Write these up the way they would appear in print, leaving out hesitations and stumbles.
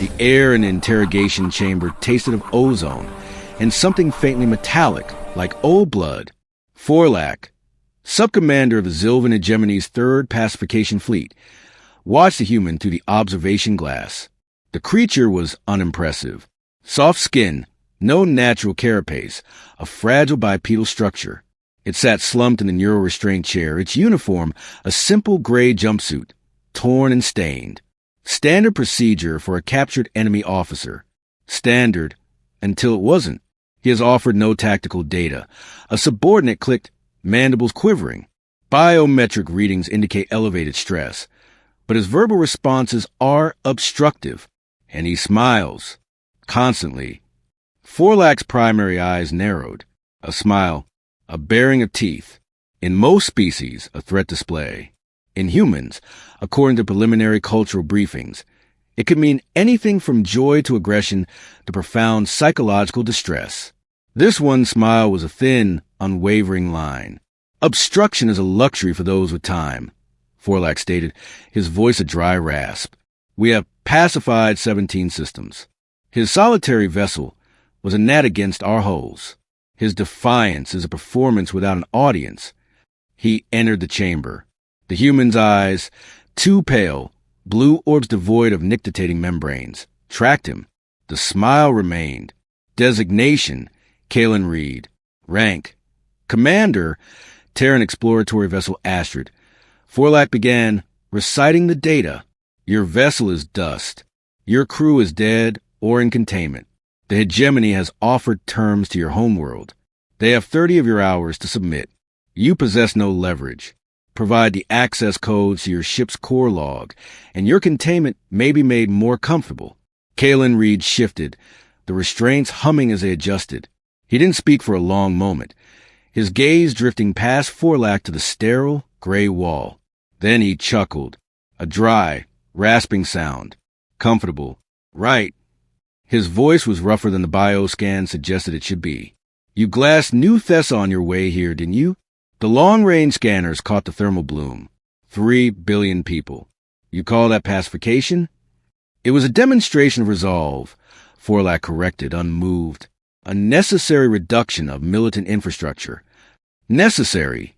The air in the interrogation chamber tasted of ozone and something faintly metallic, like old blood. Forlac, sub-commander of the Xylvan Hegemony's 3rd Pacification Fleet, watched the human through the observation glass. The creature was unimpressive. Soft skin, no natural carapace, a fragile bipedal structure. It sat slumped in the neural-restraint chair, its uniform a simple gray jumpsuit, torn and stained. Standard procedure for a captured enemy officer. Standard, until it wasn't. He has offered no tactical data. A subordinate clicked, mandibles quivering. Biometric readings indicate elevated stress, but his verbal responses are obstructive, and he smiles. Constantly. Forlac's primary eyes narrowed. A smile, a baring of teeth. In most species, a threat display. In humans, according to preliminary cultural briefings, it could mean anything from joy to aggression to profound psychological distress. This one smile was a thin, unwavering line. Obstruction is a luxury for those with time, Forlac stated, his voice a dry rasp. We have pacified 17 systems. His solitary vessel was a gnat against our hulls. His defiance is a performance without an audience. He entered the chamber. The human's eyes, too pale, blue orbs devoid of nictitating membranes, tracked him. The smile remained. Designation, Kalen Reed. Rank, Commander, Terran exploratory vessel Astrid. Forlac began reciting the data. Your vessel is dust. Your crew is dead or in containment. The hegemony has offered terms to your homeworld. They have 30 of your hours to submit. You possess no leverage. Provide the access codes to your ship's core log, and your containment may be made more comfortable. Kalen Reed shifted, the restraints humming as they adjusted. He didn't speak for a long moment, his gaze drifting past Forlac to the sterile, gray wall. Then he chuckled, a dry, rasping sound. Comfortable. Right. His voice was rougher than the bioscan suggested it should be. You glassed New Thessa on your way here, didn't you? The long-range scanners caught the thermal bloom. 3 billion people. You call that pacification? It was a demonstration of resolve, Forlac corrected, unmoved. A necessary reduction of militant infrastructure. Necessary,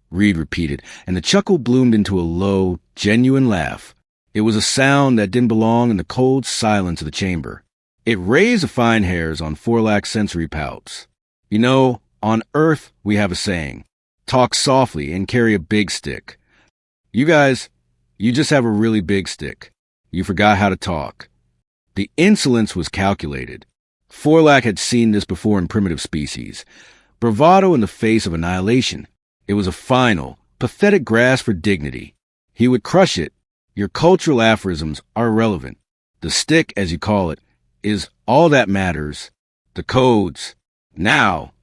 Reed repeated, and the chuckle bloomed into a low, genuine laugh. It was a sound that didn't belong in the cold silence of the chamber. It raised the fine hairs on Forlac's sensory palps. You know, on Earth we have a saying. Talk softly and carry a big stick. You guys, you just have a really big stick. You forgot how to talk. The insolence was calculated. Forlac had seen this before in primitive species. Bravado in the face of annihilation. It was a final, pathetic grasp for dignity. He would crush it. Your cultural aphorisms are irrelevant. The stick, as you call it, is all that matters. The codes. Now.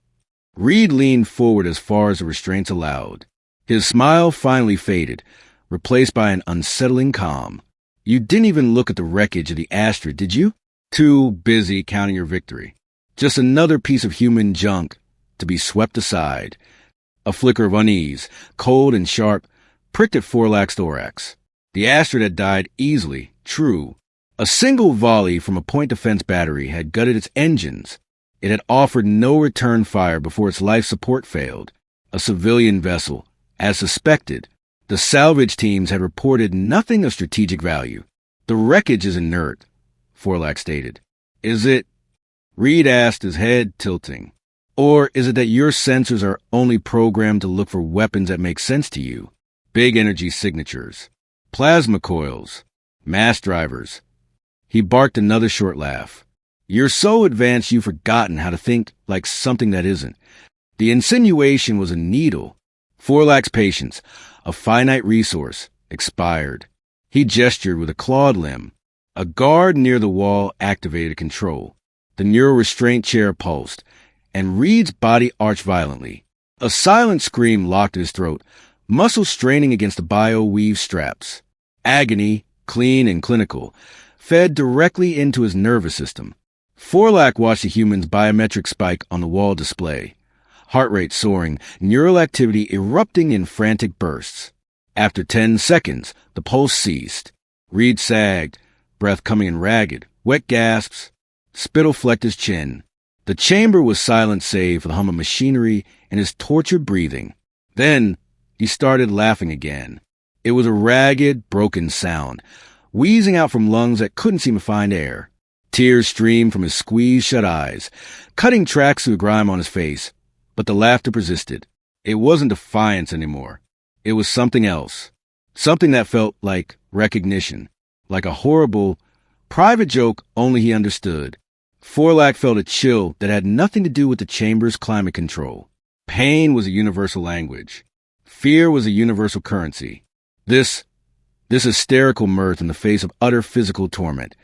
Reed leaned forward as far as the restraints allowed. His smile finally faded, replaced by an unsettling calm. You didn't even look at the wreckage of the Astrid, did you? Too busy counting your victory. Just another piece of human junk to be swept aside. A flicker of unease, cold and sharp, pricked at Forlac's thorax. The Astrid had died easily, true. A single volley from a point defense battery had gutted its engines. It had offered no return fire before its life support failed. A civilian vessel, as suspected. The salvage teams had reported nothing of strategic value. The wreckage is inert, Forlac stated. Is it? Reed asked, his head tilting. Or is it that your sensors are only programmed to look for weapons that make sense to you? Big energy signatures. Plasma coils. Mass drivers. He barked another short laugh. You're so advanced you've forgotten how to think like something that isn't. The insinuation was a needle. Forlac's patience, a finite resource, expired. He gestured with a clawed limb. A guard near the wall activated control. The neural restraint chair pulsed, and Reed's body arched violently. A silent scream locked his throat, muscles straining against the bio-weave straps. Agony, clean and clinical, fed directly into his nervous system. Forlac watched the human's biometric spike on the wall display. Heart rate soaring, neural activity erupting in frantic bursts. After 10 seconds, the pulse ceased. Reed sagged, breath coming in ragged, Wet gasps. Spittle flecked his chin. The chamber was silent save for the hum of machinery and his tortured breathing. Then he started laughing again. It was a ragged, broken sound, wheezing out from lungs that couldn't seem to find air. Tears streamed from his squeezed-shut eyes, cutting tracks through the grime on his face. But the laughter persisted. It wasn't defiance anymore. It was something else. Something that felt like recognition, like a horrible, private joke only he understood. Forlack felt a chill that had nothing to do with the chamber's climate control. Pain was a universal language. Fear was a universal currency. This hysterical mirth in the face of utter physical torment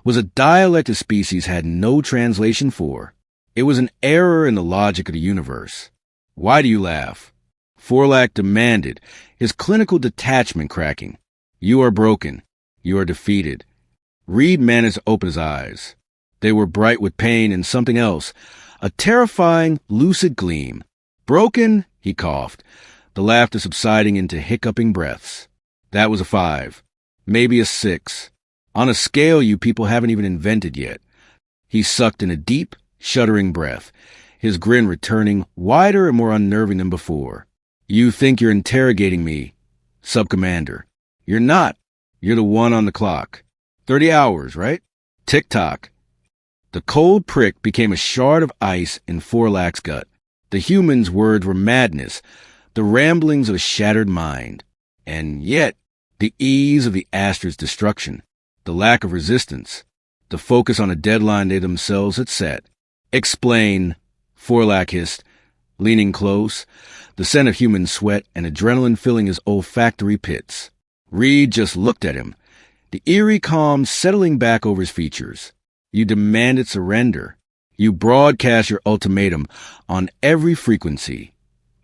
was a dialect the species had no translation for. It was an error in the logic of the universe. Why do you laugh? Forlack demanded, his clinical detachment cracking. You are broken. You are defeated. Reed managed to open his eyes. They were bright with pain and something else, a terrifying, lucid gleam. Broken, he coughed, the laughter subsiding into hiccuping breaths. That was a 5, maybe a 6, on a scale you people haven't even invented yet. He sucked in a deep, shuddering breath, his grin returning wider and more unnerving than before. You think you're interrogating me, Sub-Commander. You're not. You're the one on the clock. 30 hours, right? Tick-tock. The cold prick became a shard of ice in Forlack's gut. The human's words were madness, the ramblings of a shattered mind. And yet, the ease of the Astrid's destruction, the lack of resistance, the focus on a deadline they themselves had set. Explain, Forlack hissed, leaning close, the scent of human sweat and adrenaline filling his olfactory pits. Reed just looked at him, the eerie calm settling back over his features. You demanded surrender. You broadcast your ultimatum on every frequency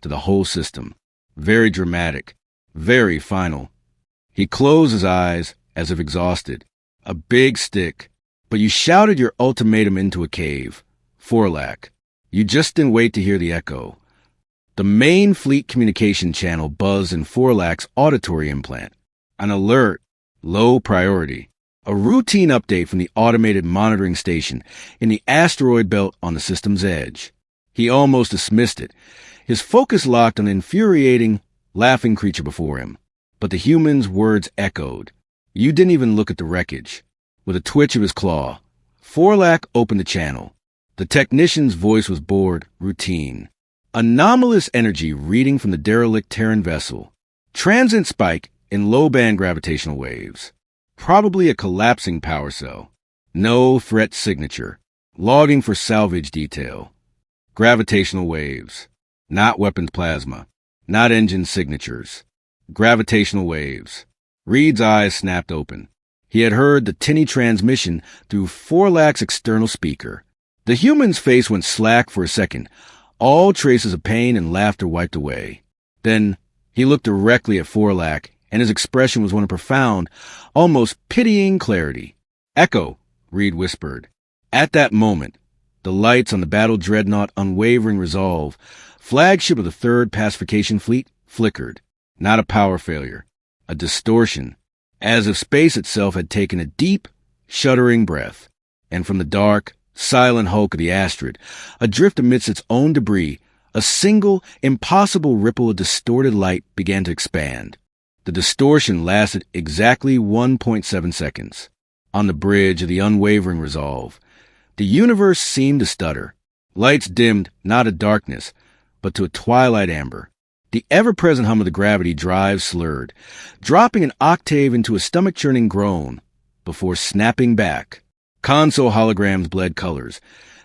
to the whole system. Very dramatic, very final. He closed his eyes as if exhausted. A big stick. But you shouted your ultimatum into a cave. Forlack. You just didn't wait to hear the echo. The main fleet communication channel buzzed in Forlack's auditory implant. An alert, low priority. A routine update from the automated monitoring station in the asteroid belt on the system's edge. He almost dismissed it, his focus locked on the infuriating, laughing creature before him. But the human's words echoed. You didn't even look at the wreckage. With a twitch of his claw, Forlack opened the channel. The technician's voice was bored, routine. Anomalous energy reading from the derelict Terran vessel. Transient spike in low-band gravitational waves. Probably a collapsing power cell. No threat signature. Logging for salvage detail. Gravitational waves. Not weapons plasma. Not engine signatures. Gravitational waves. Reed's eyes snapped open. He had heard the tinny transmission through Forlack's external speaker. The human's face went slack for a second, all traces of pain and laughter wiped away. Then he looked directly at Forlack, and his expression was one of profound, almost pitying clarity. Echo, Reed whispered. At that moment, the lights on the battle dreadnought unwavering resolve, flagship of the 3rd Pacification Fleet, flickered. Not a power failure, a distortion, as if space itself had taken a deep, shuddering breath. And from the dark, silent hulk of the Astrid, adrift amidst its own debris, a single, impossible ripple of distorted light began to expand. The distortion lasted exactly 1.7 seconds. On the bridge of the unwavering resolve, the universe seemed to stutter. Lights dimmed not to darkness, but to a twilight amber. The ever-present hum of the gravity drive slurred, dropping an octave into a stomach-churning groan, before snapping back. Console holograms bled colors,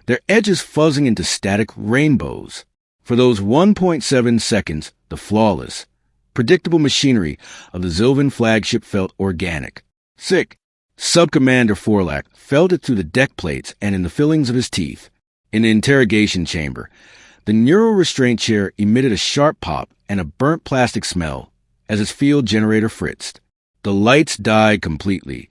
their edges fuzzing into static rainbows. For those 1.7 seconds, the flawless, predictable machinery of the Xylvan flagship felt organic. Sick. Sub-Commander Forlack felt it through the deck plates and in the fillings of his teeth. In the interrogation chamber, the neural restraint chair emitted a sharp pop and a burnt plastic smell as its field generator fritzed. The lights died completely,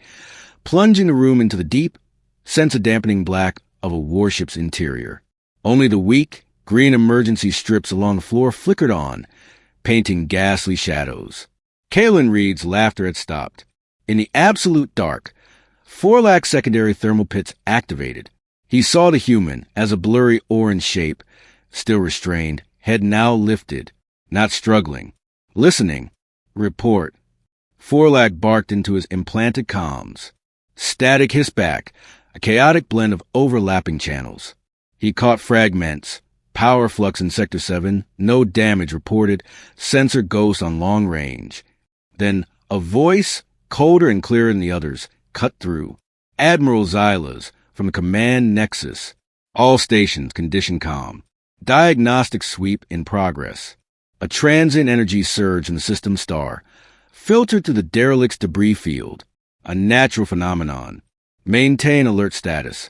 plunging the room into the deep, sense-dampening black of a warship's interior. Only the weak, green emergency strips along the floor flickered on, painting ghastly shadows. Kalen Reed's laughter had stopped. In the absolute dark, Forlak's secondary thermal pits activated. He saw the human as a blurry orange shape, still restrained, head now lifted, not struggling. Listening. Report. Forlak barked into his implanted comms. Static hissed back, a chaotic blend of overlapping channels. He caught fragments. Power flux in Sector 7, no damage reported, sensor ghost on long range. Then a voice, colder and clearer than the others, cut through. Admiral Xyla's from the command nexus. All stations condition calm. Diagnostic sweep in progress. A transient energy surge in the system star, filtered through the derelict's debris field. A natural phenomenon. Maintain alert status.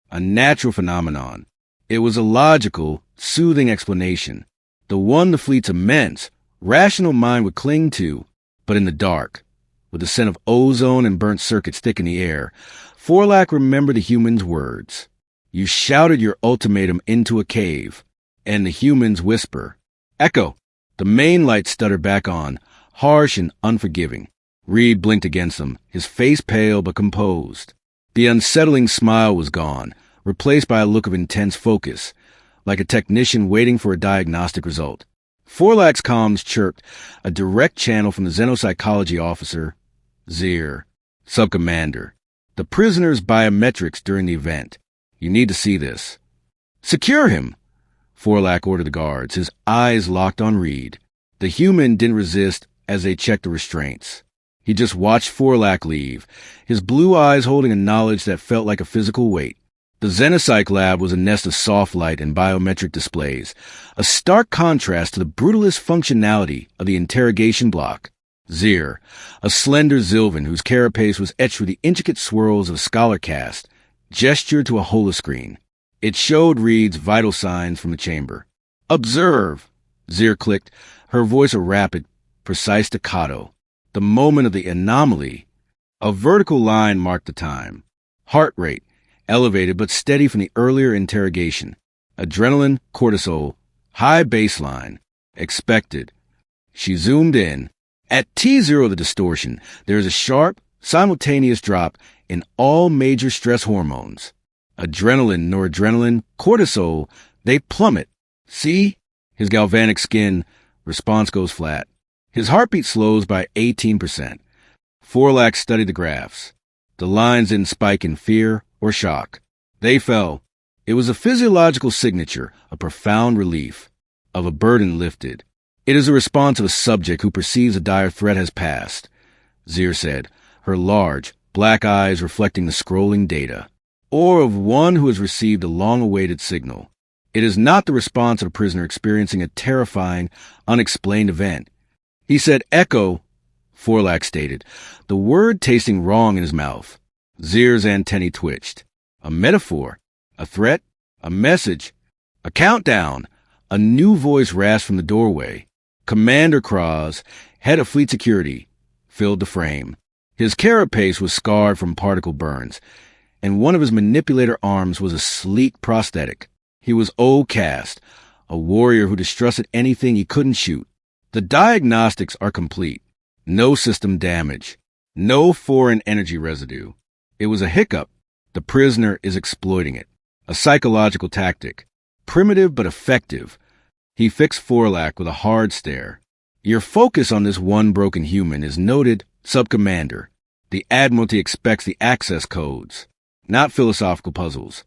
A natural phenomenon. It was a logical, soothing explanation, the one the fleet's immense, rational mind would cling to, but in the dark, with the scent of ozone and burnt circuits thick in the air, Forlak remembered the human's words. You shouted your ultimatum into a cave, and the human's whisper. Echo! The main light stuttered back on, harsh and unforgiving. Reed blinked against them, his face pale but composed. The unsettling smile was gone, replaced by a look of intense focus, like a technician waiting for a diagnostic result. Forlak's comms chirped, a direct channel from the xenopsychology officer, Zir, sub-commander. The prisoner's biometrics during the event. You need to see this. Secure him, Forlak ordered the guards, his eyes locked on Reed. The human didn't resist as they checked the restraints. He just watched Forlak leave, his blue eyes holding a knowledge that felt like a physical weight. The Xenopsych lab was a nest of soft light and biometric displays, a stark contrast to the brutalist functionality of the interrogation block. Zir, a slender Xylvan whose carapace was etched with the intricate swirls of a scholar caste, gestured to a holoscreen. It showed Reed's vital signs from the chamber. Observe, Zir clicked, her voice a rapid, precise staccato. The moment of the anomaly. A vertical line marked the time. Heart rate, elevated but steady from the earlier interrogation. Adrenaline, cortisol, high baseline. Expected. She zoomed in. At T0 the distortion, there is a sharp, simultaneous drop in all major stress hormones. Adrenaline, noradrenaline, cortisol, they plummet. See? His galvanic skin, response goes flat. His heartbeat slows by 18%. Forlak studied the graphs. The lines didn't spike in fear or shock. They fell. It was a physiological signature, a profound relief, of a burden lifted. It is a response of a subject who perceives a dire threat has passed, Zir said, her large, black eyes reflecting the scrolling data, or of one who has received a long-awaited signal. It is not the response of a prisoner experiencing a terrifying, unexplained event. He said echo, Forlak stated, the word tasting wrong in his mouth. Zir's antennae twitched. A metaphor, a threat, a message, a countdown. A new voice rasped from the doorway. Commander Kraz, head of fleet security, filled the frame. His carapace was scarred from particle burns, and one of his manipulator arms was a sleek prosthetic. He was old caste, a warrior who distrusted anything he couldn't shoot. The diagnostics are complete. No system damage. No foreign energy residue. It was a hiccup. The prisoner is exploiting it. A psychological tactic. Primitive but effective. He fixed Forlak with a hard stare. Your focus on this one broken human is noted, Sub-Commander. The Admiralty expects the access codes, not philosophical puzzles.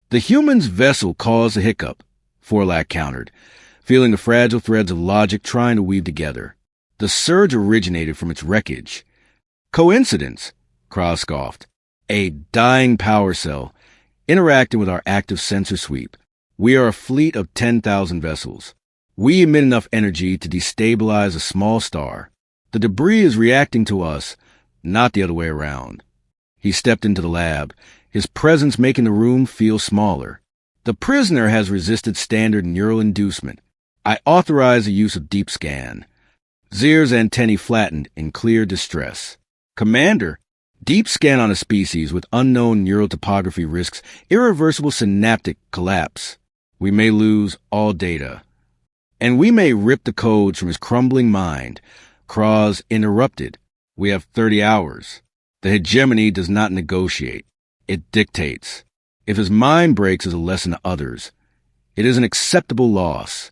The human's vessel caused the hiccup, Forlak countered, feeling the fragile threads of logic trying to weave together. The surge originated from its wreckage. Coincidence, Kraz scoffed. A dying power cell, interacting with our active sensor sweep. We are a fleet of 10,000 vessels. We emit enough energy to destabilize a small star. The debris is reacting to us, not the other way around. He stepped into the lab, his presence making the room feel smaller. The prisoner has resisted standard neural inducement. I authorize the use of deep scan. Zir's antennae flattened in clear distress. Commander, deep scan on a species with unknown neural topography risks irreversible synaptic collapse. We may lose all data. And we may rip the codes from his crumbling mind. Kraz interrupted. We have 30 hours. The hegemony does not negotiate. It dictates. If his mind breaks as a lesson to others, it is an acceptable loss.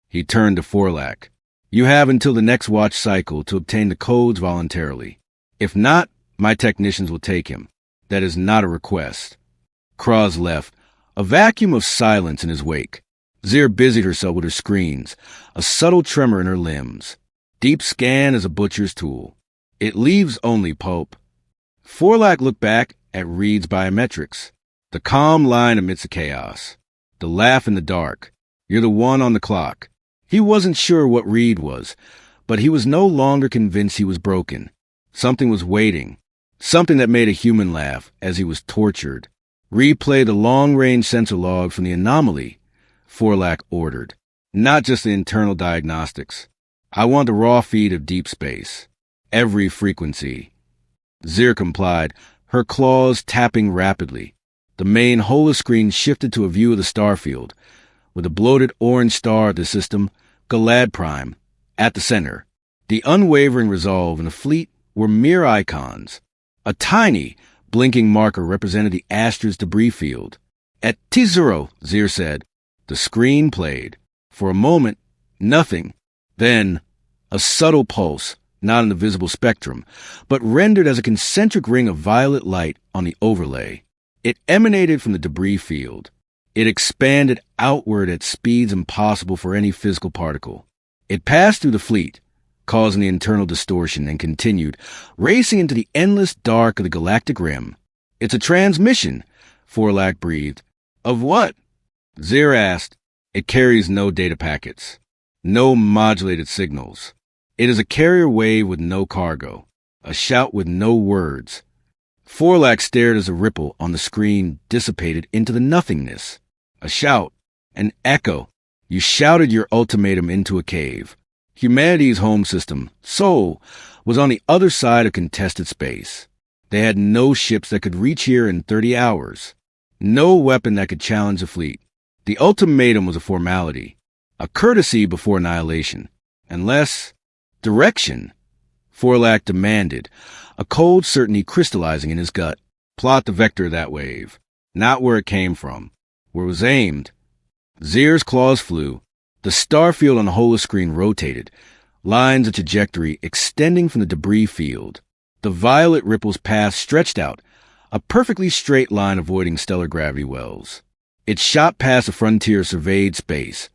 He turned to Forlac. You have until the next watch cycle to obtain the codes voluntarily. If not, my technicians will take him. That is not a request. Kraz left, a vacuum of silence in his wake. Zir busied herself with her screens, a subtle tremor in her limbs. Deep scan is a butcher's tool. It leaves only pulp. Forlac looked back at Reed's biometrics. The calm line amidst the chaos. The laugh in the dark. You're the one on the clock. He wasn't sure what Reed was, but he was no longer convinced he was broken. Something was waiting. Something that made a human laugh as he was tortured. Replay the long-range sensor log from the anomaly, Forlac ordered. Not just the internal diagnostics. I want the raw feed of deep space. Every frequency. Zir complied, her claws tapping rapidly. The main holoscreen shifted to a view of the starfield, with a bloated orange star of the system, Galad Prime, at the center. The unwavering resolve and the fleet were mere icons. A tiny, blinking marker represented the Astrid's debris field. At T0, Zir said. The screen played. For a moment, nothing. Then, a subtle pulse, not in the visible spectrum, but rendered as a concentric ring of violet light on the overlay. It emanated from the debris field. It expanded outward at speeds impossible for any physical particle. It passed through the fleet, causing the internal distortion, and continued, racing into the endless dark of the galactic rim. It's a transmission, Forlac breathed. Of what? Zir asked. It carries no data packets, no modulated signals. It is a carrier wave with no cargo, a shout with no words. Forlac stared as a ripple on the screen dissipated into the nothingness. A shout, an echo. You shouted your ultimatum into a cave. Humanity's home system, Sol, was on the other side of contested space. They had no ships that could reach here in 30 hours. No weapon that could challenge the fleet. The ultimatum was a formality, a courtesy before annihilation. Unless... direction, Forlac demanded, a cold certainty crystallizing in his gut. Plot the vector of that wave. Not where it came from. Where it was aimed. Zir's claws flew. The starfield on the holoscreen rotated, lines of trajectory extending from the debris field. The violet ripple's path stretched out, a perfectly straight line avoiding stellar gravity wells. It shot past the frontier of surveyed space,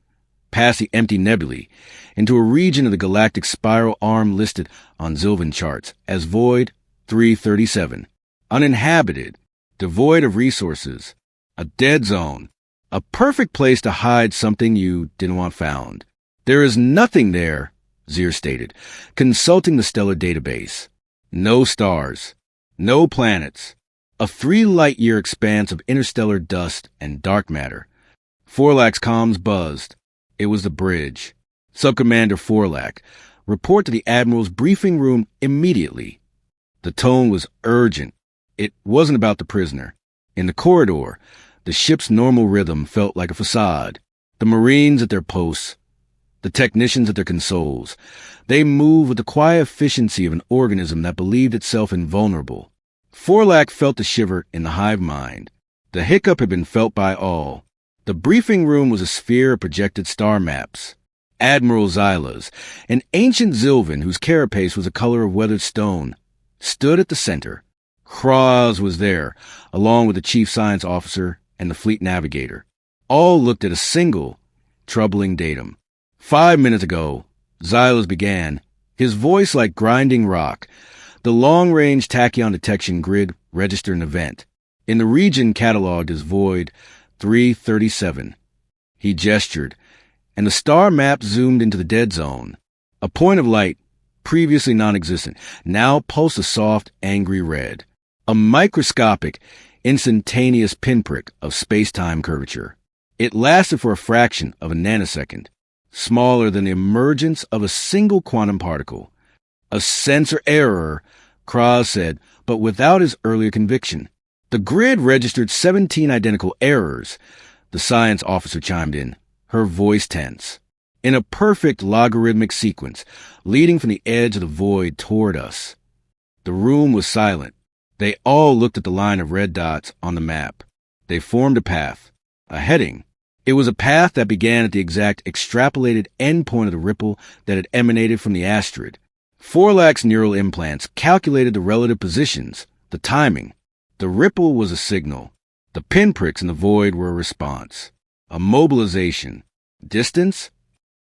past the empty nebulae, into a region of the galactic spiral arm listed on Xylvan charts as Void 337, uninhabited, devoid of resources, a dead zone, a perfect place to hide something you didn't want found. There is nothing there, Zir stated, consulting the stellar database. No stars, no planets, a 3-light-year expanse of interstellar dust and dark matter. Forlac's comms buzzed. It was the bridge. Subcommander Forlac, report to the Admiral's briefing room immediately. The tone was urgent. It wasn't about the prisoner. In the corridor, the ship's normal rhythm felt like a facade. The Marines at their posts, the technicians at their consoles, they moved with the quiet efficiency of an organism that believed itself invulnerable. Forlac felt the shiver in the hive mind. The hiccup had been felt by all. The briefing room was a sphere of projected star maps. Admiral Xylas, an ancient Xylvan whose carapace was the color of weathered stone, stood at the center. Kraz was there, along with the chief science officer and the fleet navigator. All looked at a single, troubling datum. 5 minutes ago, Xylas began, his voice like grinding rock. The long-range tachyon detection grid registered an event. In the region cataloged as Void 337. He gestured, and the star map zoomed into the dead zone. A point of light, previously non-existent, now pulsed a soft, angry red. A microscopic, instantaneous pinprick of space-time curvature. It lasted for a fraction of a nanosecond, smaller than the emergence of a single quantum particle. A sensor error, Kraz said, but without his earlier conviction. The grid registered 17 identical errors, the science officer chimed in, her voice tense. In a perfect logarithmic sequence, leading from the edge of the void toward us. The room was silent. They all looked at the line of red dots on the map. They formed a path, a heading. It was a path that began at the exact extrapolated endpoint of the ripple that had emanated from the Astrid. Forlak's neural implants calculated the relative positions, the timing. The ripple was a signal. The pinpricks in the void were a response, a mobilization. Distance?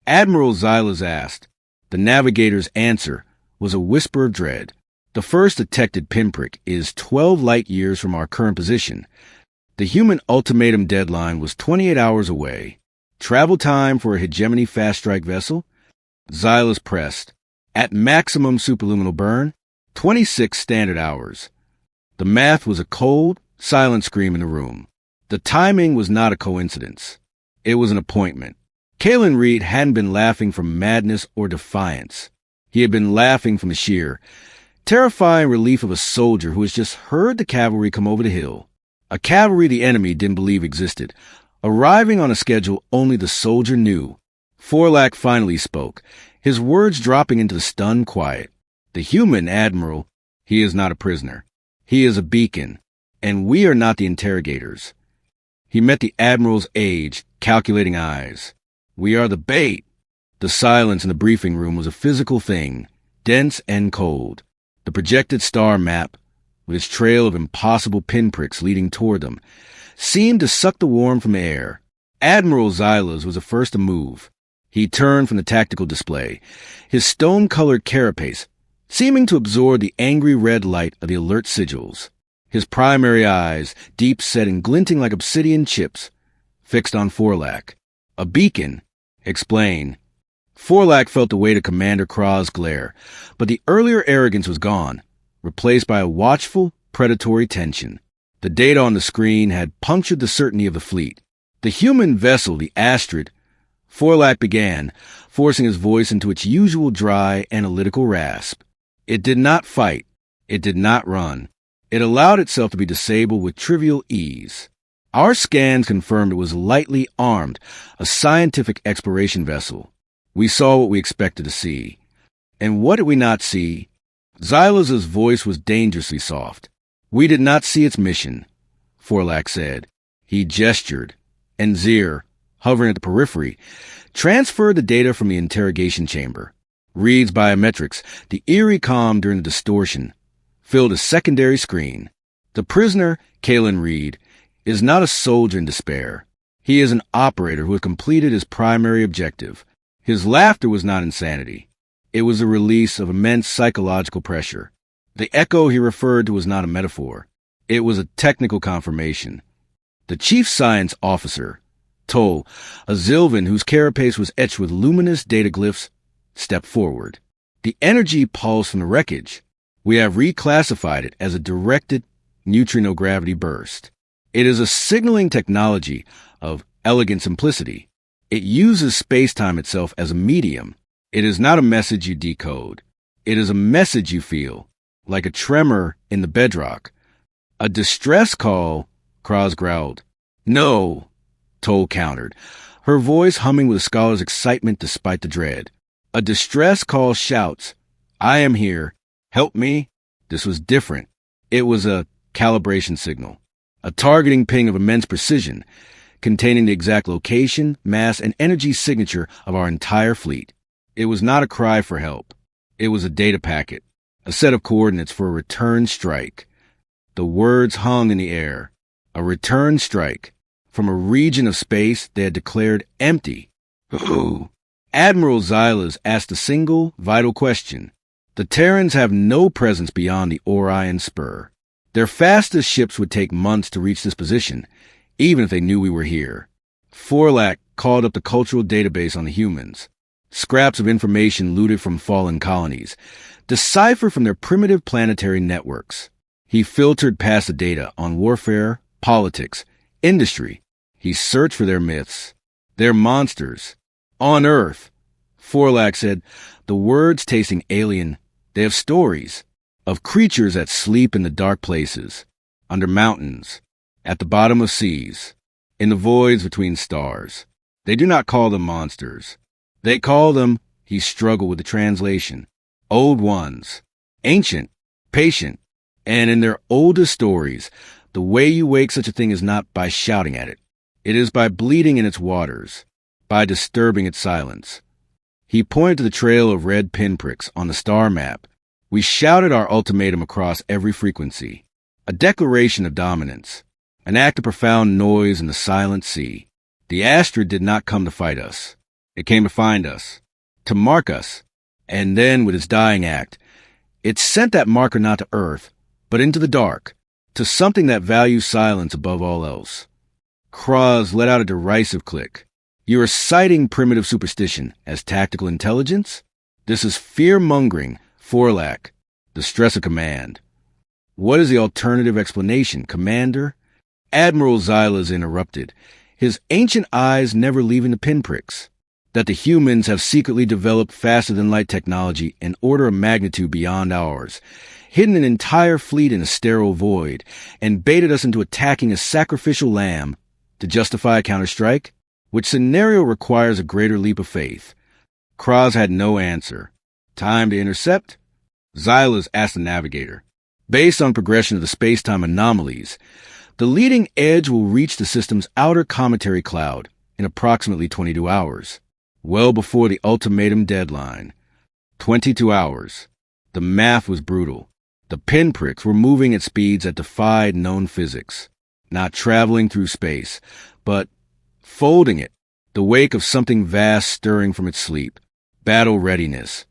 Admiral Xylas asked. The navigator's answer was a whisper of dread. The first detected pinprick is 12 light years from our current position. The human ultimatum deadline was 28 hours away. Travel time for a hegemony fast-strike vessel? Xylas pressed. At maximum superluminal burn, 26 standard hours. The math was a cold, silent scream in the room. The timing was not a coincidence. It was an appointment. Kalen Reed hadn't been laughing from madness or defiance. He had been laughing from the sheer, terrifying relief of a soldier who has just heard the cavalry come over the hill. A cavalry the enemy didn't believe existed, arriving on a schedule only the soldier knew. Forlak finally spoke, his words dropping into the stunned quiet. The human admiral, he is not a prisoner. He is a beacon, and we are not the interrogators. He met the admiral's age, calculating eyes. We are the bait. The silence in the briefing room was a physical thing, dense and cold. The projected star map, with its trail of impossible pinpricks leading toward them, seemed to suck the warmth from the air. Admiral Xylas was the first to move. He turned from the tactical display, his stone-colored carapace seeming to absorb the angry red light of the alert sigils. His primary eyes, deep-set and glinting like obsidian chips, fixed on Forlak. A beacon. Explain. Forlak felt the weight of Commander Kraw's glare, but the earlier arrogance was gone, replaced by a watchful, predatory tension. The data on the screen had punctured the certainty of the fleet. The human vessel, the Astrid, Forlak began, forcing his voice into its usual dry, analytical rasp. It did not fight. It did not run. It allowed itself to be disabled with trivial ease. Our scans confirmed it was lightly armed, a scientific exploration vessel. We saw what we expected to see. And what did we not see? Xylas's voice was dangerously soft. We did not see its mission, Forlak said. He gestured, and Zir, hovering at the periphery, transferred the data from the interrogation chamber. Reed's biometrics, the eerie calm during the distortion, filled a secondary screen. The prisoner, Kalen Reed, is not a soldier in despair. He is an operator who has completed his primary objective. His laughter was not insanity. It was a release of immense psychological pressure. The echo he referred to was not a metaphor. It was a technical confirmation. The chief science officer, Toll, a Xylvan whose carapace was etched with luminous data glyphs, stepped forward. The energy pulsed from the wreckage. We have reclassified it as a directed neutrino gravity burst. It is a signaling technology of elegant simplicity. It uses space-time itself as a medium. It is not a message you decode. It is a message you feel, like a tremor in the bedrock. A distress call, Kraz growled. No, Toll countered, her voice humming with a scholar's excitement despite the dread. A distress call shouts, I am here. Help me. This was different. It was a calibration signal, a targeting ping of immense precision, containing the exact location, mass, and energy signature of our entire fleet. It was not a cry for help. It was a data packet, a set of coordinates for a return strike. The words hung in the air. A return strike from a region of space they had declared empty. Who? Admiral Xylas asked a single, vital question. The Terrans have no presence beyond the Orion Spur. Their fastest ships would take months to reach this position, even if they knew we were here. Forlak called up the cultural database on the humans. Scraps of information looted from fallen colonies, deciphered from their primitive planetary networks. He filtered past the data on warfare, politics, industry. He searched for their myths, their monsters. On Earth, Forlak said, the words tasting alien, they have stories of creatures that sleep in the dark places, under mountains, at the bottom of seas, in the voids between stars. They do not call them monsters. They call them, he struggled with the translation, old ones, ancient, patient, And in their oldest stories, the way you wake such a thing is not by shouting at it. It is by bleeding in its waters, by disturbing its silence. He pointed to the trail of red pinpricks on the star map. We shouted our ultimatum across every frequency, a declaration of dominance, an act of profound noise in the silent sea. The Astrid did not come to fight us. It came to find us, to mark us, and then, with its dying act, it sent that marker not to Earth, but into the dark, to something that values silence above all else. Kraz let out a derisive click. You are citing primitive superstition as tactical intelligence? This is fear-mongering, forlack, the stress of command. What is the alternative explanation, Commander? Admiral Xylas interrupted, his ancient eyes never leaving the pinpricks. That the humans have secretly developed faster-than-light technology an order of magnitude beyond ours, hidden an entire fleet in a sterile void, and baited us into attacking a sacrificial lamb to justify a counterstrike, which scenario requires a greater leap of faith. Kraz had no answer. Time to intercept? Xylas asked the navigator. Based on progression of the space-time anomalies, the leading edge will reach the system's outer cometary cloud in approximately 22 hours, well before the ultimatum deadline. 22 hours. The math was brutal. The pinpricks were moving at speeds that defied known physics, not traveling through space, but folding it, the wake of something vast stirring from its sleep. Battle readiness.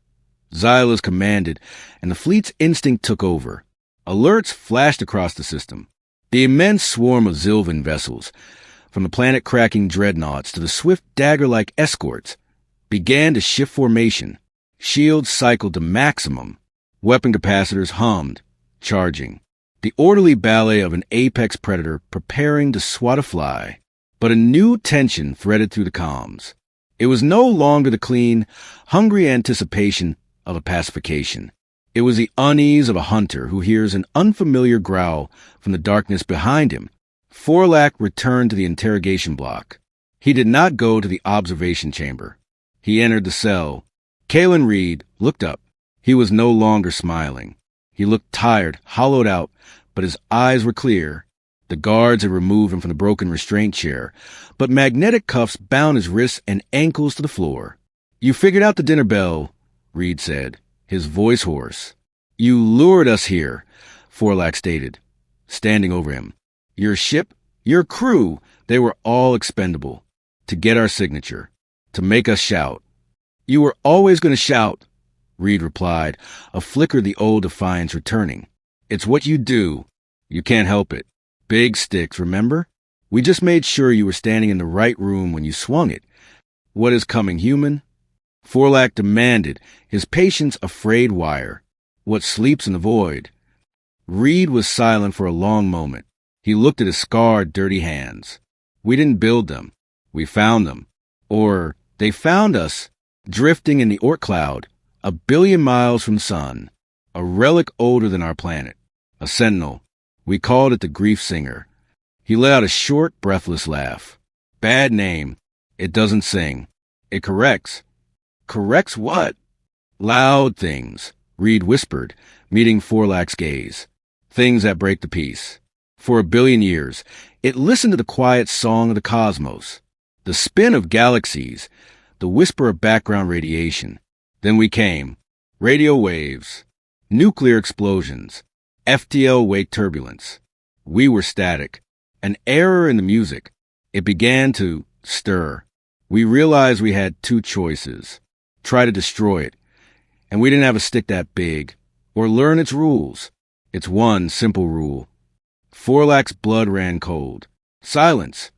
Xylas commanded, and the fleet's instinct took over. Alerts flashed across the system. The immense swarm of Xylvan vessels, from the planet-cracking dreadnoughts to the swift dagger-like escorts, began to shift formation. Shields cycled to maximum. Weapon capacitors hummed, charging. The orderly ballet of an apex predator preparing to swat a fly. But a new tension threaded through the comms. It was no longer the clean, hungry anticipation of a pacification. It was the unease of a hunter who hears an unfamiliar growl from the darkness behind him. Forlack returned to the interrogation block. He did not go to the observation chamber. He entered the cell. Kalen Reed looked up. He was no longer smiling. He looked tired, hollowed out, but his eyes were clear. The guards had removed him from the broken restraint chair, but magnetic cuffs bound his wrists and ankles to the floor. "You figured out the dinner bell," Reed said, his voice hoarse. "You lured us here," Forlack stated, standing over him. "Your ship, your crew, they were all expendable. To get our signature. To make us shout." "You were always going to shout," Reed replied, a flicker of the old defiance returning. "It's what you do. You can't help it. Big sticks, remember? We just made sure you were standing in the right room when you swung it. What is coming, human?" Forlack demanded, his patience a frayed wire. "What sleeps in the void?" Reed was silent for a long moment. He looked at his scarred, dirty hands. "We didn't build them. We found them. Or they found us, drifting in the Orc cloud, 1,000,000,000 miles from sun. A relic older than our planet. A sentinel. We called it the Grief Singer." He let out a short, breathless laugh. "Bad name. It doesn't sing. It corrects." "Corrects what?" "Loud things," Reed whispered, meeting Forlack's gaze. "Things that break the peace. For 1,000,000,000 years, it listened to the quiet song of the cosmos, the spin of galaxies, the whisper of background radiation. Then we came. Radio waves, nuclear explosions, FTL wake turbulence. We were static. An error in the music. It began to stir. We realized we had two choices. Try to destroy it. And we didn't have a stick that big. Or learn its rules. It's one simple rule." Forlack's blood ran cold. "Silence."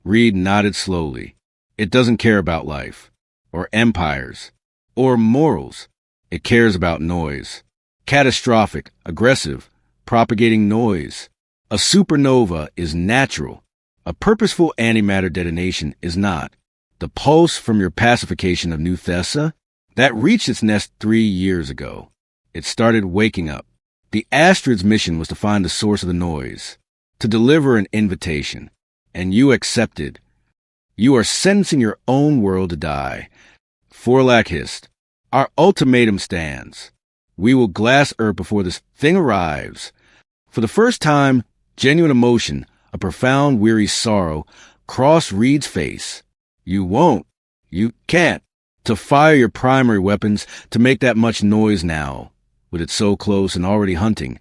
Reed nodded slowly. "It doesn't care about life. Or empires. Or morals. It cares about noise. Catastrophic, aggressive, propagating noise. A supernova is natural. A purposeful antimatter detonation is not. The pulse from your pacification of New Thessa, that reached its nest 3 years ago. It started waking up. The Astrid's mission was to find the source of the noise, to deliver an invitation. And you accepted. You are sentencing your own world to die." Forlack hissed. "Our ultimatum stands. We will glass Earth before this thing arrives. For the first time, genuine emotion, a profound, weary sorrow, crossed Reed's face. You won't. You can't. To fire your primary weapons, to make that much noise now, with it so close and already hunting,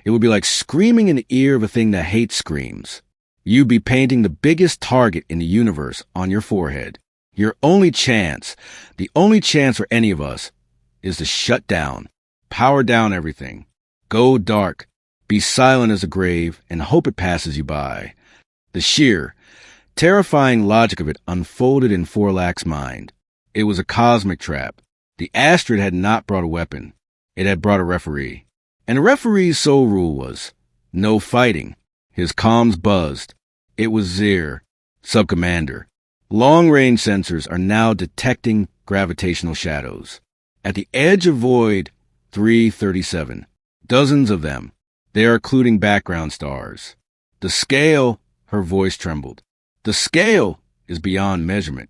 it would be like screaming in the ear of a thing that hates screams. You'd be painting the biggest target in the universe on your forehead. Your only chance, the only chance for any of us, is to shut down, power down everything, go dark, be silent as a grave, and hope it passes you by. The sheer, terrifying logic of it unfolded in Forlak's mind. It was a cosmic trap. The Astrid had not brought a weapon. It had brought a referee. And the referee's sole rule was, no fighting. His comms buzzed. It was Zir, sub-commander. Long-range sensors are now detecting gravitational shadows. At the edge of Void 337, dozens of them. They are occluding background stars. The scale, her voice trembled. The scale is beyond measurement.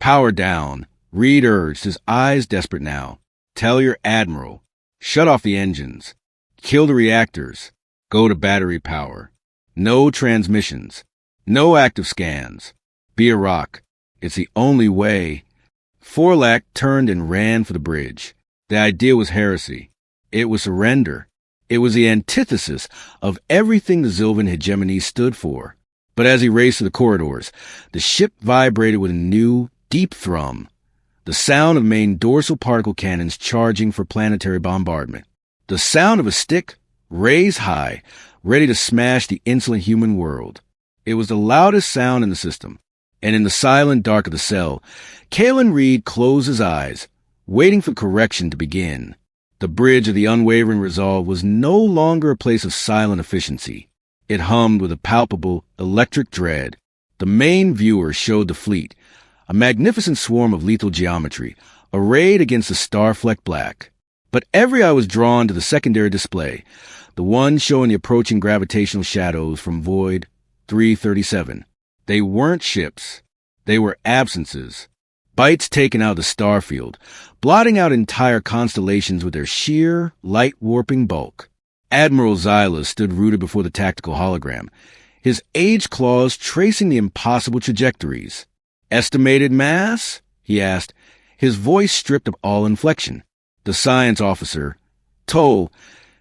Power down. Reed urged, his eyes desperate now. Tell your admiral. Shut off the engines. Kill the reactors. Go to battery power. No transmissions. No active scans. Be a rock. It's the only way. Forlak turned and ran for the bridge. The idea was heresy. It was surrender. It was the antithesis of everything the Xylvan Hegemony stood for. But as he raced through the corridors, the ship vibrated with a new, deep thrum. The sound of main dorsal particle cannons charging for planetary bombardment. The sound of a stick, raised high, ready to smash the insolent human world. It was the loudest sound in the system. And in the silent dark of the cell, Kalen Reed closed his eyes, waiting for correction to begin. The bridge of the unwavering resolve was no longer a place of silent efficiency. It hummed with a palpable, electric dread. The main viewer showed the fleet, a magnificent swarm of lethal geometry, arrayed against the star-flecked black. But every eye was drawn to the secondary display, the one showing the approaching gravitational shadows from Void 337. They weren't ships. They were absences. Bites taken out of the starfield, blotting out entire constellations with their sheer, light-warping bulk. Admiral Xyla stood rooted before the tactical hologram, his age claws tracing the impossible trajectories. Estimated mass? He asked, his voice stripped of all inflection. The science officer, Toll,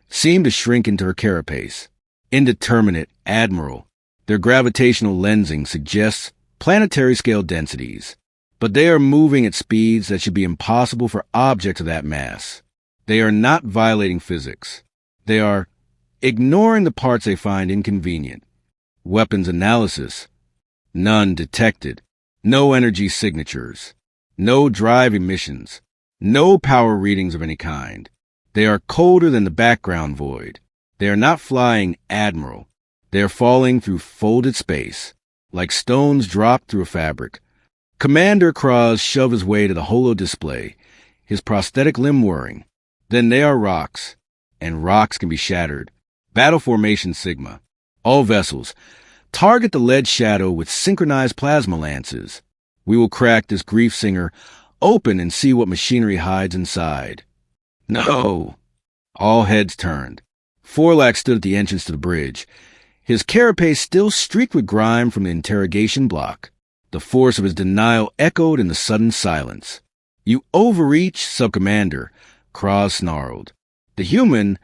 seemed to shrink into her carapace. Indeterminate, Admiral. Their gravitational lensing suggests planetary-scale densities, but they are moving at speeds that should be impossible for objects of that mass. They are not violating physics. They are ignoring the parts they find inconvenient. Weapons analysis. None detected. No energy signatures. No drive emissions. No power readings of any kind. They are colder than the background void. They are not flying, Admiral. They are falling through folded space, like stones dropped through a fabric. Commander Kraz shoved his way to the holo display, his prosthetic limb whirring. Then they are rocks, and rocks can be shattered. Battle formation Sigma. All vessels, target the lead shadow with synchronized plasma lances. We will crack this grief singer open and see what machinery hides inside. No. All heads turned. Forlak stood at the entrance to the bridge, his carapace still streaked with grime from the interrogation block. The force of his denial echoed in the sudden silence. You overreach, Sub-Commander, Kraz snarled. The human,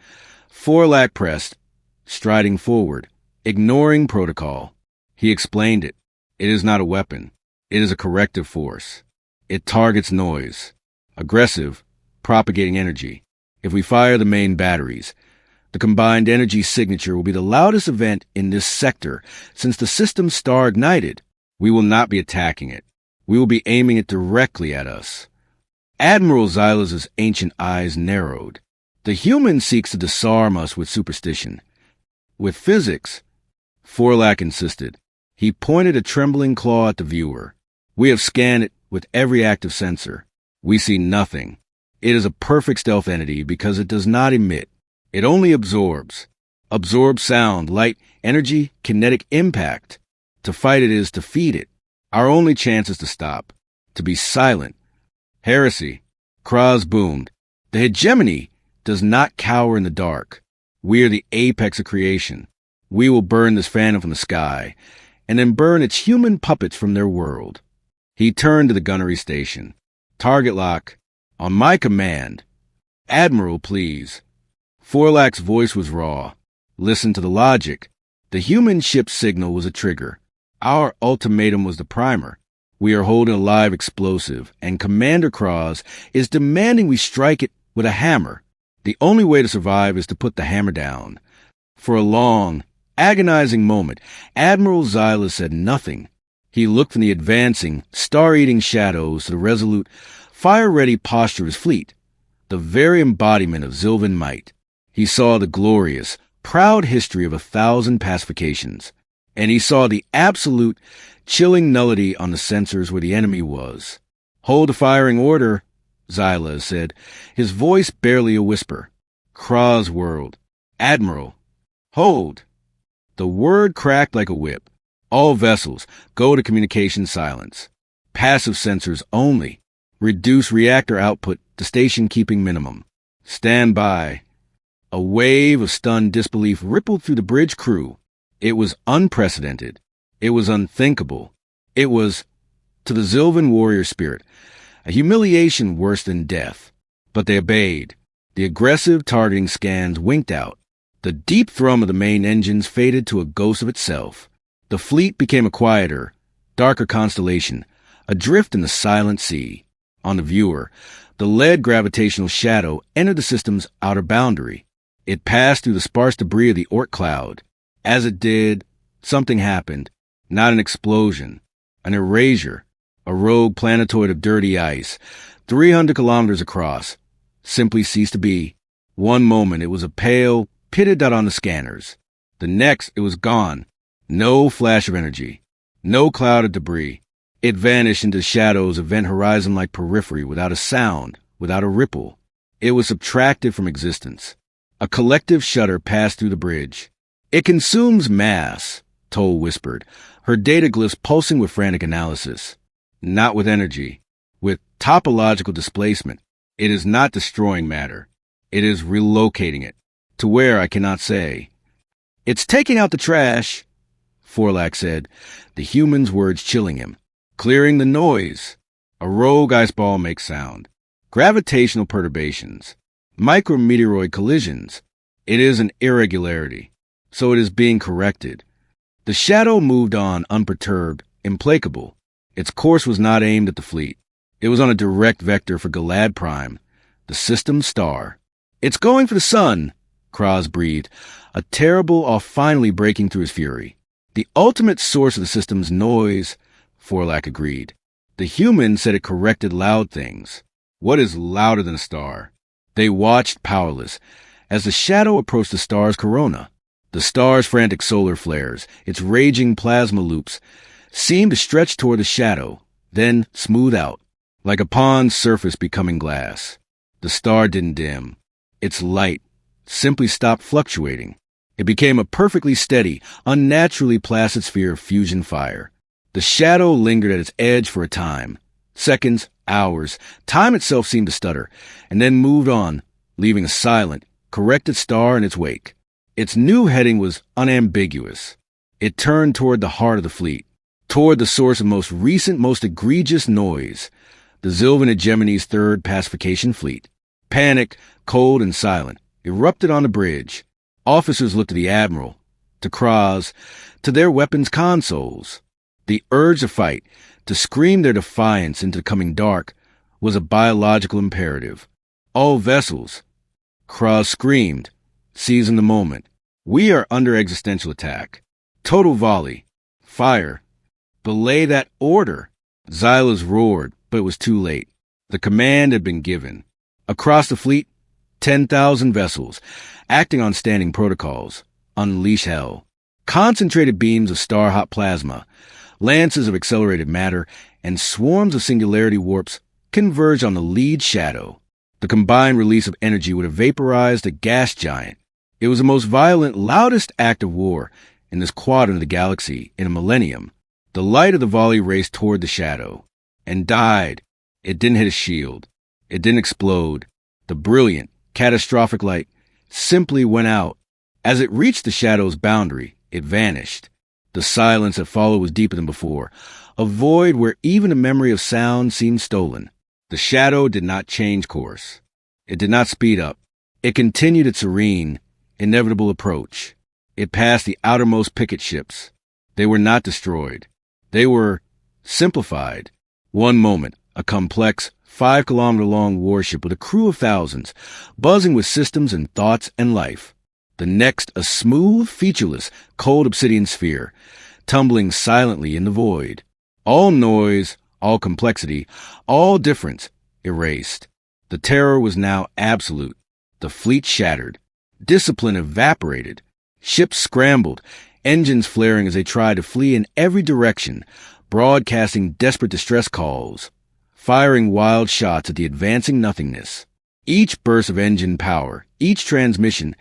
Forlak pressed, striding forward, ignoring protocol. He explained it. It is not a weapon. It is a corrective force. It targets noise. Aggressive, propagating energy. If we fire the main batteries, the combined energy signature will be the loudest event in this sector since the system's star ignited. We will not be attacking it. We will be aiming it directly at us. Admiral Xyla's ancient eyes narrowed. The human seeks to disarm us with superstition. With physics, Forlak insisted. He pointed a trembling claw at the viewer. We have scanned it with every active sensor. We see nothing. It is a perfect stealth entity because it does not emit. It only absorbs. Absorbs sound, light, energy, kinetic impact. To fight it is to feed it. Our only chance is to stop. To be silent. Heresy. Kraz boomed. The hegemony does not cower in the dark. We are the apex of creation. We will burn this phantom from the sky, and then burn its human puppets from their world. He turned to the gunnery station. Target lock. On my command. Admiral, please. Forlak's voice was raw. Listen to the logic. The human ship's signal was a trigger. Our ultimatum was the primer. We are holding a live explosive, and Commander Cross is demanding we strike it with a hammer. The only way to survive is to put the hammer down. For a long, agonizing moment, Admiral Xyla said nothing. He looked from the advancing, star-eating shadows to the resolute, fire-ready posture of his fleet, the very embodiment of Xylvan might. He saw the glorious, proud history of 1,000 pacifications, and he saw the absolute, chilling nullity on the sensors where the enemy was. Hold the firing order, Xyla said, his voice barely a whisper. Kraz whirled. Admiral. Hold. The word cracked like a whip. All vessels, go to communication silence. Passive sensors only. Reduce reactor output to station-keeping minimum. Stand by. A wave of stunned disbelief rippled through the bridge crew. It was unprecedented. It was unthinkable. It was, to the Xylvan warrior spirit, a humiliation worse than death. But they obeyed. The aggressive targeting scans winked out. The deep thrum of the main engines faded to a ghost of itself. The fleet became a quieter, darker constellation, adrift in the silent sea. On the viewer, the lead gravitational shadow entered the system's outer boundary. It passed through the sparse debris of the Orc cloud. As it did, something happened. Not an explosion. An erasure. A rogue planetoid of dirty ice, 300 kilometers across, simply ceased to be. One moment it was a pale, pitted dot on the scanners. The next it was gone. No flash of energy. No cloud of debris. It vanished into the shadows of event horizon-like periphery without a sound, without a ripple. It was subtracted from existence. A collective shudder passed through the bridge. It consumes mass, Toll whispered, her data glyphs pulsing with frantic analysis. Not with energy. With topological displacement. It is not destroying matter. It is relocating it. To where I cannot say. It's taking out the trash, Forlak said, the human's words chilling him. Clearing the noise. A rogue ice ball makes sound. Gravitational perturbations. Micrometeoroid collisions. It is an irregularity. So it is being corrected. The shadow moved on unperturbed, implacable. Its course was not aimed at the fleet. It was on a direct vector for Galad Prime, the system's star. It's going for the sun, Kraz breathed, a terrible awe finally breaking through his fury. The ultimate source of the system's noise, Forlak agreed. The human said it corrected loud things. What is louder than a star? They watched powerless as the shadow approached the star's corona. The star's frantic solar flares, its raging plasma loops, seemed to stretch toward the shadow, then smooth out, like a pond's surface becoming glass. The star didn't dim. Its light simply stopped fluctuating. It became a perfectly steady, unnaturally placid sphere of fusion fire. The shadow lingered at its edge for a time. Seconds, hours, time itself seemed to stutter, and then moved on, leaving a silent, corrected star in its wake. Its new heading was unambiguous. It turned toward the heart of the fleet, toward the source of most recent, most egregious noise, the Xylvan Hegemony's third pacification fleet. Panic, cold and silent, erupted on the bridge. Officers looked to the Admiral, to Kraz, to their weapons consoles. The urge to fight, to scream their defiance into the coming dark, was a biological imperative. All vessels, Kraz screamed, seizing the moment. We are under existential attack. Total volley. Fire. Belay that order. Xylas roared, but it was too late. The command had been given. Across the fleet, 10,000 vessels, acting on standing protocols. Unleash hell. Concentrated beams of star-hot plasma, lances of accelerated matter, and swarms of singularity warps converged on the lead shadow. The combined release of energy would have vaporized a gas giant. It was the most violent, loudest act of war in this quadrant of the galaxy in a millennium. The light of the volley raced toward the shadow and died. It didn't hit a shield. It didn't explode. The brilliant, catastrophic light simply went out. As it reached the shadow's boundary, it vanished. The silence that followed was deeper than before, a void where even the memory of sound seemed stolen. The shadow did not change course. It did not speed up. It continued its serene, inevitable approach. It passed the outermost picket ships. They were not destroyed. They were simplified. One moment, a complex, 5-kilometer-long warship with a crew of thousands, buzzing with systems and thoughts and life. The next, a smooth, featureless, cold obsidian sphere, tumbling silently in the void. All noise, all complexity, all difference erased. The terror was now absolute. The fleet shattered. Discipline evaporated. Ships scrambled, engines flaring as they tried to flee in every direction, broadcasting desperate distress calls, firing wild shots at the advancing nothingness. Each burst of engine power, each transmission,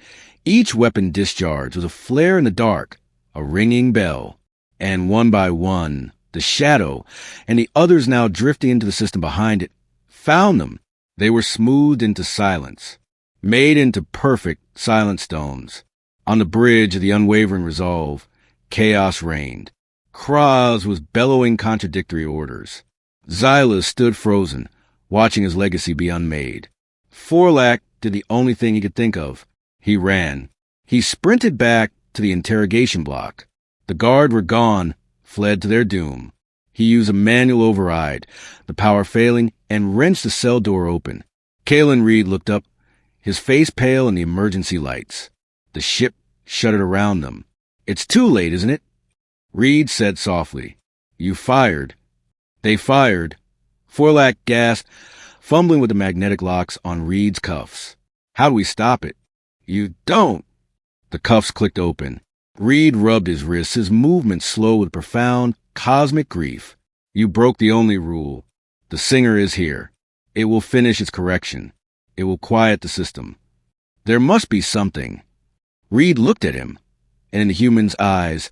each weapon discharge was a flare in the dark, a ringing bell. And one by one, the shadow, and the others now drifting into the system behind it, found them. They were smoothed into silence, made into perfect silent stones. On the bridge of the unwavering resolve, chaos reigned. Kraz was bellowing contradictory orders. Xyla stood frozen, watching his legacy be unmade. Forlac did the only thing he could think of. He ran. He sprinted back to the interrogation block. The guard were gone, fled to their doom. He used a manual override, the power failing, and wrenched the cell door open. Kalen Reed looked up, his face pale in the emergency lights. The ship shuddered around them. "It's too late, isn't it?" Reed said softly. "You fired." They fired. Forlac gasped, fumbling with the magnetic locks on Reed's cuffs. "How do we stop it?" "You don't." The cuffs clicked open. Reed rubbed his wrists, his movements slow with profound, cosmic grief. "You broke the only rule. The singer is here. It will finish its correction. It will quiet the system. There must be something." Reed looked at him, and in the human's eyes,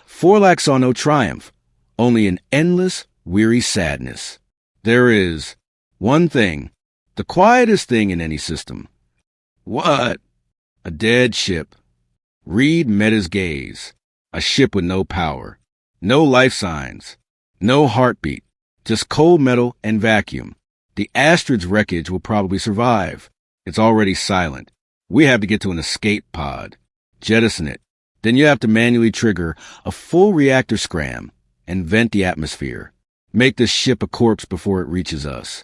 Forlac saw no triumph, only an endless, weary sadness. "There is one thing, the quietest thing in any system." "What?" "A dead ship." Reed met his gaze. A ship with no power, no life signs, no heartbeat, just cold metal and vacuum. The Astrid's wreckage will probably survive. It's already silent. We have to get to an escape pod. Jettison it. Then you have to manually trigger a full reactor scram and vent the atmosphere. Make this ship a corpse before it reaches us.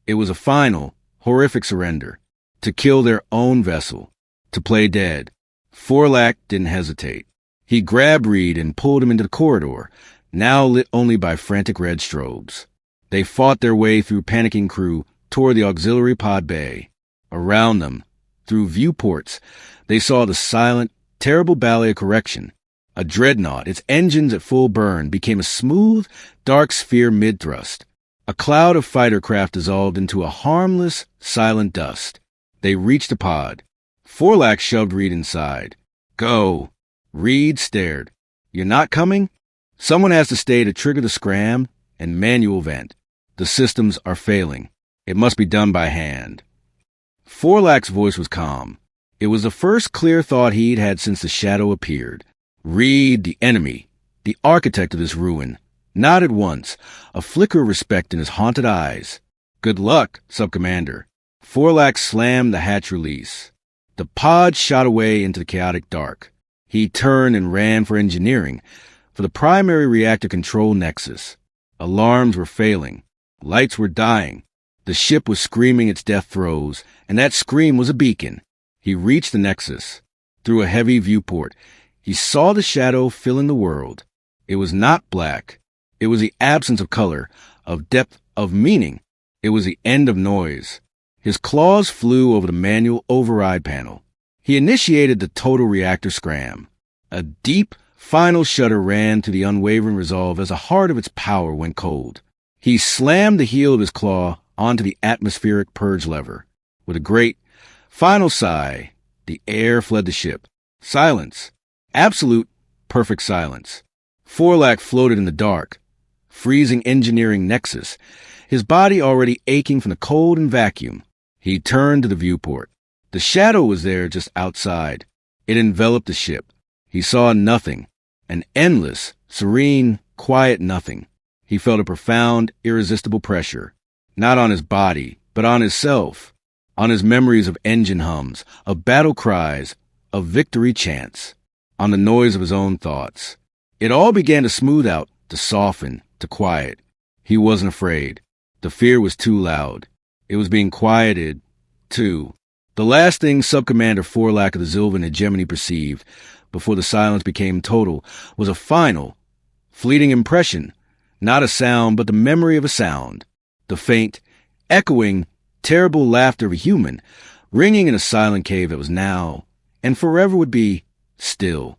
It was a final, horrific surrender. To kill their own vessel. To play dead. Forlac didn't hesitate. He grabbed Reed and pulled him into the corridor, now lit only by frantic red strobes. They fought their way through panicking crew toward the auxiliary pod bay. Around them, through viewports, they saw the silent, terrible ballet of correction. A dreadnought, its engines at full burn, became a smooth, dark sphere mid-thrust. A cloud of fighter craft dissolved into a harmless, silent dust. They reached the pod. Forlac shoved Reed inside. "Go." Reed stared. "You're not coming?" "Someone has to stay to trigger the scram and manual vent. The systems are failing. It must be done by hand." Forlac's voice was calm. It was the first clear thought he'd had since the shadow appeared. Reed, the enemy, the architect of this ruin, nodded once, a flicker of respect in his haunted eyes. "Good luck, Sub-Commander." Forlac slammed the hatch release. The pod shot away into the chaotic dark. He turned and ran for engineering, for the primary reactor control nexus. Alarms were failing. Lights were dying. The ship was screaming its death throes, and that scream was a beacon. He reached the nexus. Through a heavy viewport, he saw the shadow filling the world. It was not black. It was the absence of color, of depth, of meaning. It was the end of noise. His claws flew over the manual override panel. He initiated the total reactor scram. A deep, final shudder ran through the unwavering resolve as the heart of its power went cold. He slammed the heel of his claw onto the atmospheric purge lever. With a great, final sigh, the air fled the ship. Silence. Absolute, perfect silence. Forlac floated in the dark, freezing engineering nexus, his body already aching from the cold and vacuum. He turned to the viewport. The shadow was there just outside, It enveloped the ship. He saw nothing, an endless, serene, quiet nothing. He felt a profound, irresistible pressure, not on his body, but on his self, on his memories of engine hums, of battle cries, of victory chants, on the noise of his own thoughts. It all began to smooth out, to soften, to quiet. He wasn't afraid. The fear was too loud. It was being quieted, too. The last thing Subcommander Forlack of the Xylvan Hegemony perceived, before the silence became total, was a final, fleeting impression, not a sound, but the memory of a sound, the faint, echoing, terrible laughter of a human, ringing in a silent cave that was now, and forever would be, still.